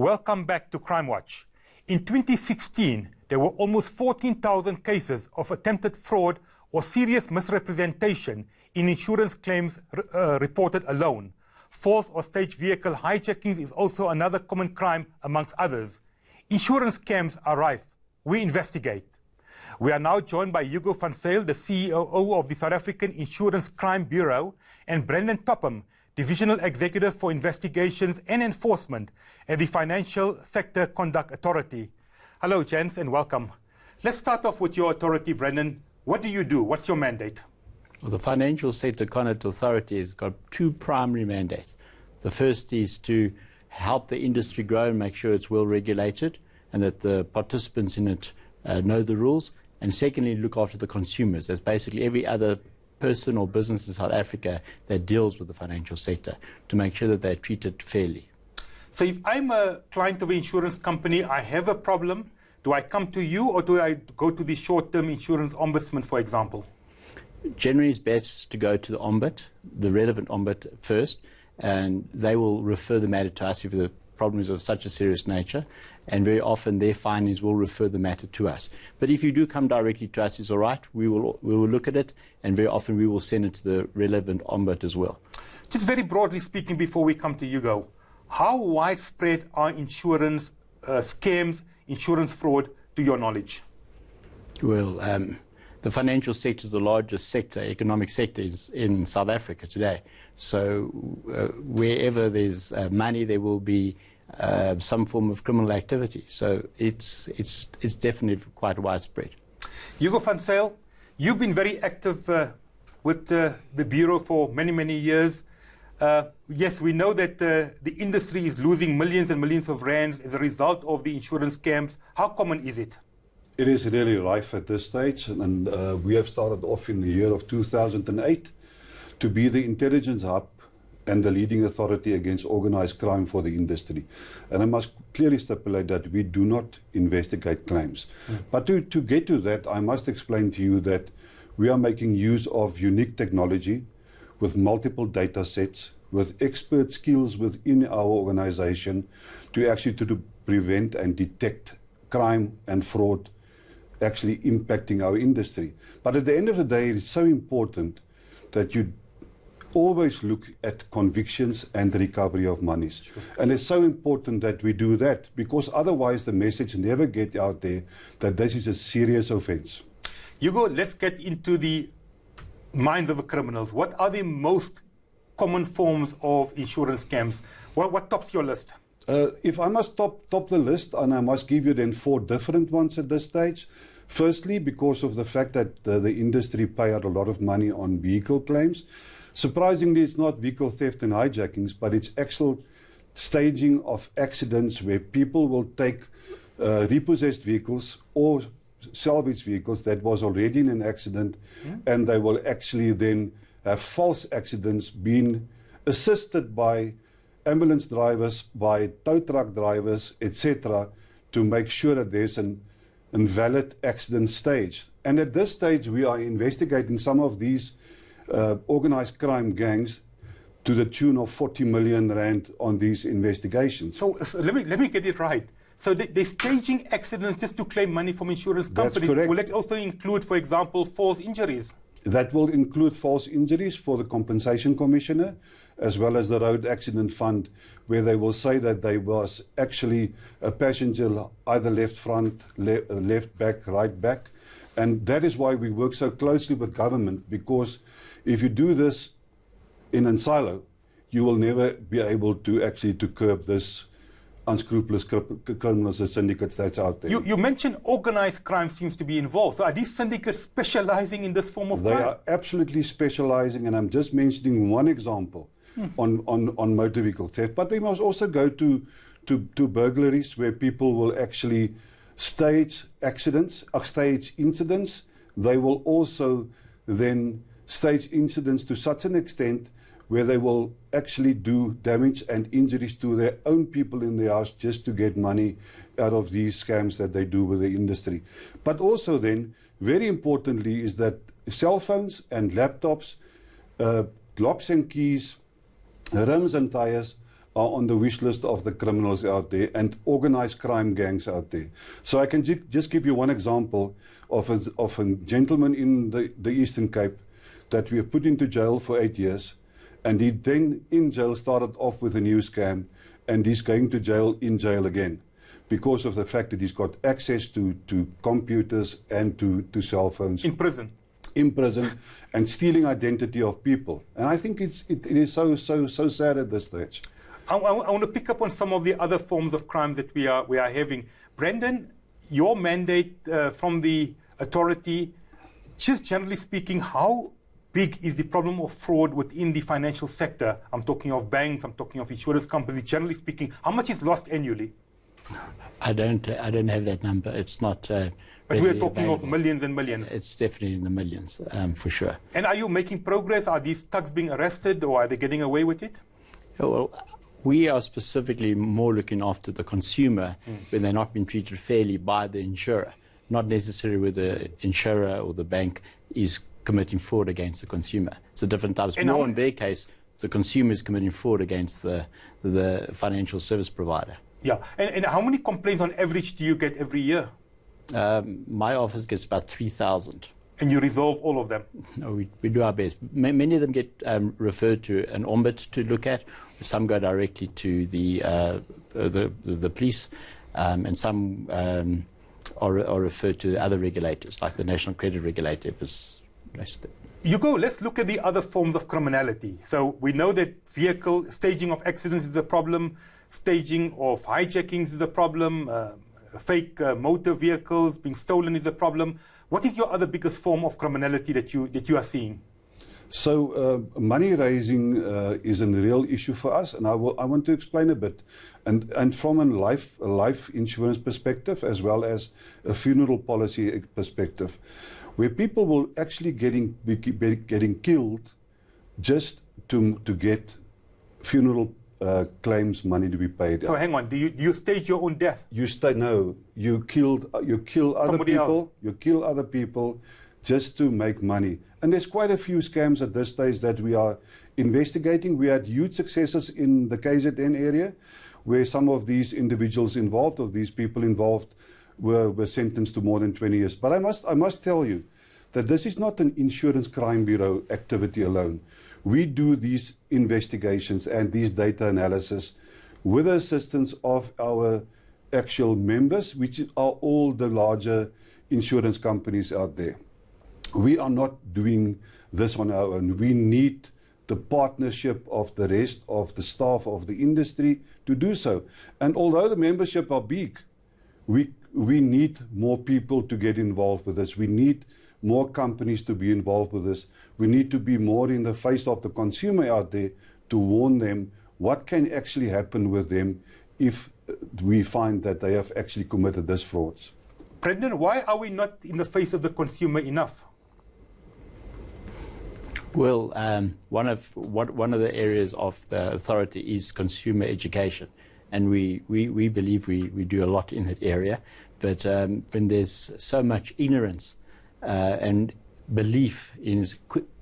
Welcome back to Crime Watch. In 2016, there were almost 14,000 cases of attempted fraud or serious misrepresentation in insurance claims reported alone. False or staged vehicle hijackings is also another common crime amongst others. Insurance scams are rife. We investigate. We are now joined by Hugo van Zyl, the CEO of the South African Insurance Crime Bureau, and Brendan Topham, Divisional Executive for Investigations and Enforcement at the Financial Sector Conduct Authority. Hello, gents, and welcome. Let's start off with your authority, Brendan. What do you do? What's your mandate? Well, the Financial Sector Conduct Authority has got two primary mandates. The first is to help the industry grow and make sure it's well regulated and that the participants in it know the rules. And secondly, look after the consumers, as basically every other person or business in South Africa that deals with the financial sector, to make sure that they're treated fairly. So if I'm a client of an insurance company, I have a problem, do I come to you or do I go to the short-term insurance ombudsman, for example? Generally, it's best to go to the relevant ombud first, and they will refer the matter to us if the problem is of such a serious nature, and very often their findings will refer the matter to us. But if you do come directly to us, it's all right. We will look at it, and very often we will send it to the relevant ombud as well. Just very broadly speaking, before we come to Hugo, how widespread are insurance scams, insurance fraud, to your knowledge? Well, the financial sector is the largest economic sector in South Africa today. So wherever there's money, there will be some form of criminal activity. So it's definitely quite widespread. Hugo van Zyl, you've been very active with the Bureau for many, many years. Yes, we know that the industry is losing millions and millions of rands as a result of the insurance scams. How common is it? It is really rife at this stage, and we have started off in the year of 2008 to be the intelligence hub and the leading authority against organized crime for the industry. And I must clearly stipulate that we do not investigate claims. But to get to that, I must explain to you that we are making use of unique technology with multiple data sets, with expert skills within our organization to prevent and detect crime and fraud actually impacting our industry. But at the end of the day, it's so important that you always look at convictions and recovery of monies. Sure. And it's so important that we do that, because otherwise the message never gets out there that this is a serious offense. Hugo, let's get into the minds of the criminals. What are the most common forms of insurance scams? What tops your list? If I must top the list, and I must give you then 4 different ones at this stage. Firstly, because of the fact that the industry pay out a lot of money on vehicle claims. Surprisingly, it's not vehicle theft and hijackings, but it's actual staging of accidents where people will take repossessed vehicles or salvage vehicles that was already in an accident, and they will actually then have false accidents being assisted by ambulance drivers, by tow truck drivers, etc., to make sure that there's an invalid accident stage. And at this stage, we are investigating some of these organized crime gangs to the tune of 40 million rand on these investigations. So let me get it right. So they're staging accidents just to claim money from insurance companies. That's correct. Will it also include, for example, false injuries? That will include false injuries for the Compensation Commissioner, as well as the Road Accident Fund, where they will say that there was actually a passenger either left front, left back, right back. And that is why we work so closely with government, because if you do this in silo, you will never be able to actually curb this unscrupulous criminals and syndicates that's out there. You mentioned organized crime seems to be involved. So are these syndicates specializing in this form of crime? They are absolutely specializing, and I'm just mentioning one example on motor vehicle theft. But we must also go to burglaries, where people will actually stage accidents, stage incidents. They will also then stage incidents to such an extent where they will actually do damage and injuries to their own people in their house just to get money out of these scams that they do with the industry. But also then, very importantly, is that cell phones and laptops, locks and keys, rims and tires are on the wish list of the criminals out there and organized crime gangs out there. So I can just give you one example of a gentleman in the Eastern Cape that we have put into jail for 8 years, and he then in jail started off with a new scam, and he's going to jail in jail again because of the fact that he's got access to computers and to cell phones. In prison? In prison, and stealing identity of people. And I think it is so sad at this stage. I want to pick up on some of the other forms of crime that we are having. Brendan, your mandate from the authority, just generally speaking, how big is the problem of fraud within the financial sector? I'm talking of banks, I'm talking of insurance companies. Generally speaking, how much is lost annually? I don't have that number. It's not. But we're talking available. of millions and millions. It's definitely in the millions, for sure. And are you making progress? Are these thugs being arrested, or are they getting away with it? Well, we are specifically more looking after the consumer when they're not being treated fairly by the insurer, not necessarily where the insurer or the bank is committing fraud against the consumer. It's a different type. It's more in their case, the consumer is committing fraud against the financial service provider. Yeah, and how many complaints on average do you get every year? My office gets about 3,000. And you resolve all of them? No, we do our best. Many of them get referred to an ombudsman to look at. Some go directly to the police, and some are referred to other regulators, like the National Credit Regulator. Hugo, let's look at the other forms of criminality. So we know that staging of accidents is a problem, staging of hijackings is a problem, fake motor vehicles being stolen is a problem. What is your other biggest form of criminality that you are seeing? So money raising is a real issue for us, and I want to explain a bit. And from a life insurance perspective, as well as a funeral policy perspective, where people will actually be getting killed just to get funeral claims money to be paid. So hang on, do you stage your own death? No, you kill other Somebody people. else. You kill other people just to make money. And there's quite a few scams at this stage that we are investigating. We had huge successes in the KZN area, where some of these individuals involved, or these people involved, were sentenced to more than 20 years. But I must tell you that this is not an insurance crime bureau activity alone. We do these investigations and these data analysis with the assistance of our actual members, which are all the larger insurance companies out there. We are not doing this on our own. We need the partnership of the rest of the staff of the industry to do so. And although the membership are big, we need more people to get involved with this. We need more companies to be involved with this. We need to be more in the face of the consumer out there to warn them what can actually happen with them if we find that they have actually committed these frauds. Brendan, why are we not in the face of the consumer enough? Well, one of the areas of the authority is consumer education, and we believe we do a lot in that area. But when there's so much ignorance and belief in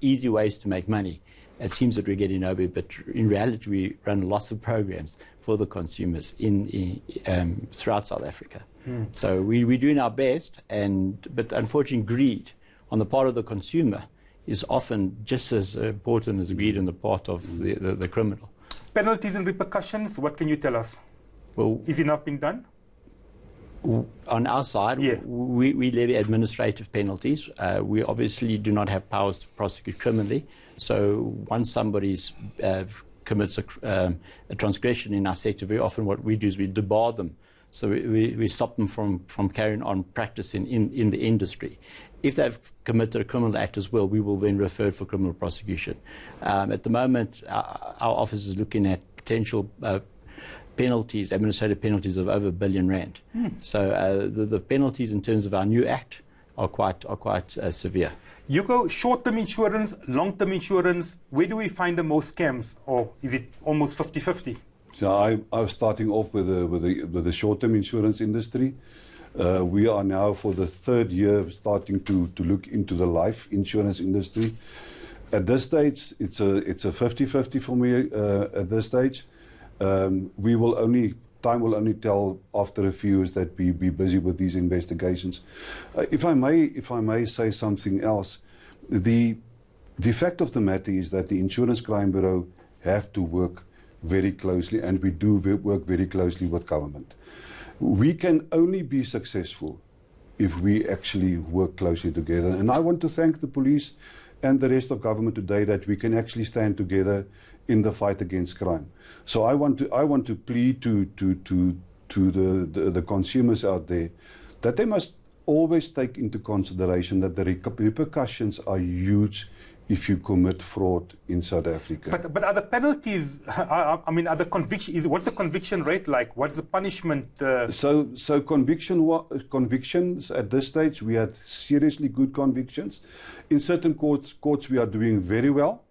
easy ways to make money, it seems that we're getting over. But in reality, we run lots of programs for the consumers throughout South Africa. So we're doing our best, but unfortunately, greed on the part of the consumer is often just as important as greed on the part of the criminal. Penalties and repercussions, what can you tell us? Well, is enough being done? On our side, we levy administrative penalties. We obviously do not have powers to prosecute criminally. So once somebody commits a transgression in our sector, very often what we do is we debar them. So we stop them from carrying on practicing in the industry. If they've committed a criminal act as well, we will then refer for criminal prosecution. At the moment, our office is looking at potential penalties, administrative penalties of over R1 billion. So the penalties in terms of our new act are quite severe. You go short-term insurance, long-term insurance. Where do we find the most scams, or is it almost 50-50? So I was starting off with the short-term insurance industry. We are now for the third year starting to look into the life insurance industry. At this stage, it's a 50-50 for me at this stage. Time will only tell after a few years that we be busy with these investigations. If I may say something else, the fact of the matter is that the Insurance Crime Bureau have to work very closely, and we do work very closely with government. We can only be successful if we actually work closely together. And I want to thank the police and the rest of government today that we can actually stand together in the fight against crime. So I want to plead to the consumers out there that they must always take into consideration that the repercussions are huge if you commit fraud in South Africa. But are the penalties, I mean, are the what's the conviction rate like? What's the punishment? So convictions at this stage, we had seriously good convictions. In certain courts we are doing very well.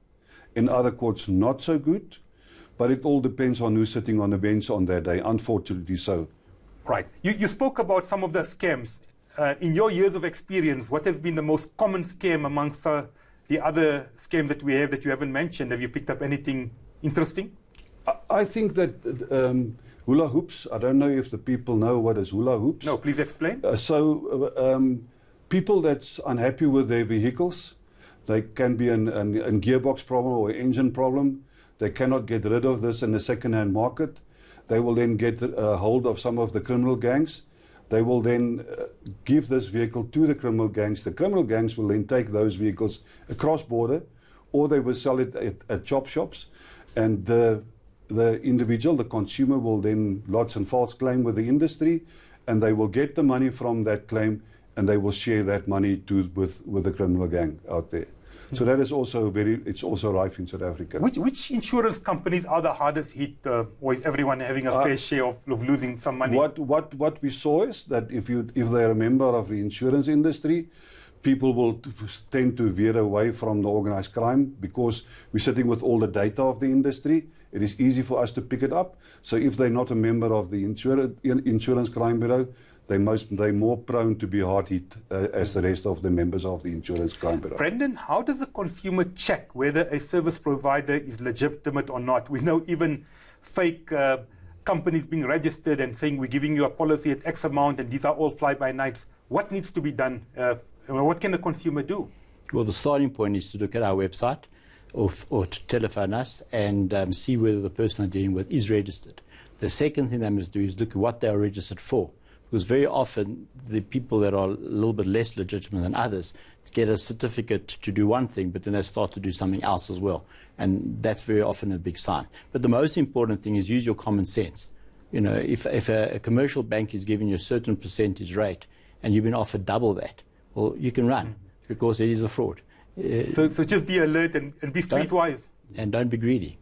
In other courts, not so good. But it all depends on who's sitting on the bench on that day, unfortunately so. Right. You spoke about some of the scams. In your years of experience, what has been the most common scam amongst the other scams that we have that you haven't mentioned? Have you picked up anything interesting? I think that hula hoops, I don't know if the people know what is hula hoops. No, please explain. People that's unhappy with their vehicles, they can be a gearbox problem or engine problem. They cannot get rid of this in the second-hand market. They will then get a hold of some of the criminal gangs. They will then give this vehicle to the criminal gangs. The criminal gangs will then take those vehicles across border, or they will sell it at chop shops. And the individual, the consumer, will then lodge a false claim with the industry, and they will get the money from that claim, and they will share that money with the criminal gang out there. So that is also it's also rife in South Africa. Which insurance companies are the hardest hit, or is everyone having a fair share of losing some money? What we saw is that if they're a member of the insurance industry, people will tend to veer away from the organized crime because we're sitting with all the data of the industry. It is easy for us to pick it up. So if they're not a member of the Insurance Crime Bureau, they're more prone to be hard hit as the rest of the members of the Insurance Crime Bureau. Brendan, how does the consumer check whether a service provider is legitimate or not? We know even fake companies being registered and saying we're giving you a policy at X amount and these are all fly-by-nights. What needs to be done? What can the consumer do? Well, the starting point is to look at our website or to telephone us and see whether the person they're dealing with is registered. The second thing they must do is look at what they are registered for. Because very often the people that are a little bit less legitimate than others get a certificate to do one thing, but then they start to do something else as well. And that's very often a big sign. But the most important thing is use your common sense. You know, if a commercial bank is giving you a certain percentage rate and you've been offered double that, well, you can run because it is a fraud. So just be alert and be streetwise. And don't be greedy.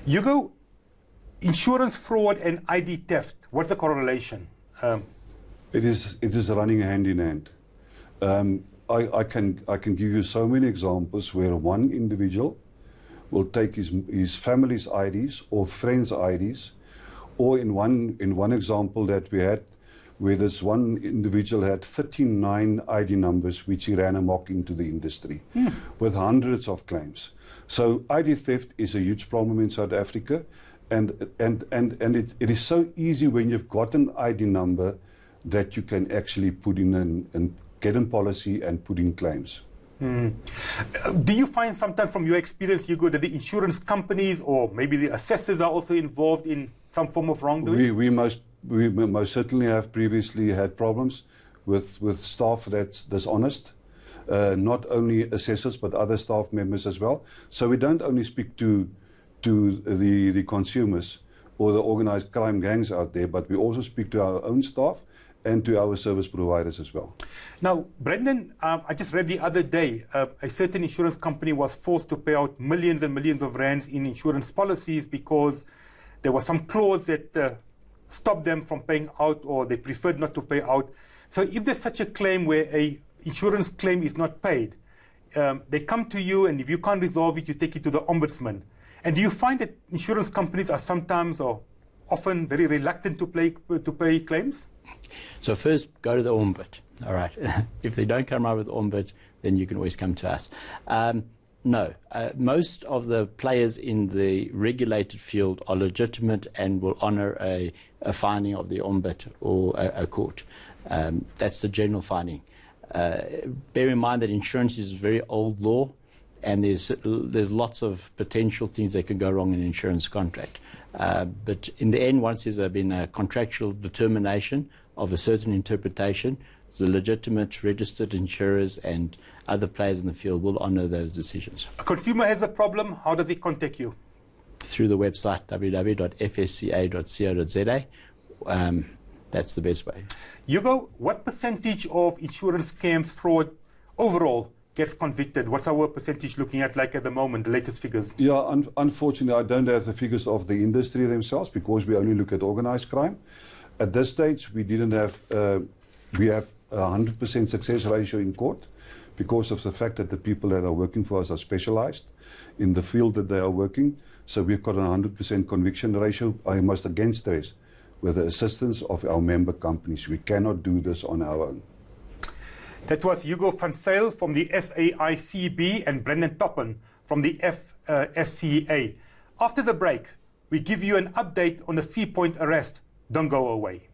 Hugo, insurance fraud and ID theft, what's the correlation? It is running hand in hand. I can give you so many examples where one individual will take his family's IDs or friends' IDs, or in one example that we had, where this one individual had 39 ID numbers which he ran amok into the industry with hundreds of claims. So ID theft is a huge problem in South Africa. And it is so easy when you've got an ID number that you can actually put in and get in policy and put in claims. Do you find sometimes from your experience, Hugo, that the insurance companies or maybe the assessors are also involved in some form of wrongdoing? We most certainly have previously had problems with staff that's dishonest. Not only assessors but other staff members as well. So we don't only speak to the consumers or the organized crime gangs out there, but we also speak to our own staff and to our service providers as well. Now, Brendan, I just read the other day, a certain insurance company was forced to pay out millions and millions of rands in insurance policies because there was some clause that stopped them from paying out, or they preferred not to pay out. So if there's such a claim where a insurance claim is not paid, they come to you, and if you can't resolve it, you take it to the ombudsman. And do you find that insurance companies are sometimes or often very reluctant to pay claims? So first, go to the ombud. All right. If they don't come out with ombud, then you can always come to us. No. Most of the players in the regulated field are legitimate and will honour a finding of the ombudsman or a court. That's the general finding. Bear in mind that insurance is a very old law, and there's lots of potential things that can go wrong in an insurance contract. But in the end, once there's been a contractual determination of a certain interpretation, the legitimate registered insurers and other players in the field will honour those decisions. A consumer has a problem, how does he contact you? Through the website www.fsca.co.za. That's the best way. Hugo, what percentage of insurance scams, fraud overall gets convicted? What's our percentage looking at like at the moment, the latest figures? Yeah, unfortunately, I don't have the figures of the industry themselves because we only look at organised crime. At this stage, we didn't have, we have a 100% success ratio in court because of the fact that the people that are working for us are specialised in the field that they are working. So we've got a 100% conviction ratio. I must again stress, with the assistance of our member companies. We cannot do this on our own. That was Hugo van Zyl from the SAICB and Brendan Toppen from the FSCA. After the break, we give you an update on the Sea Point arrest. Don't go away.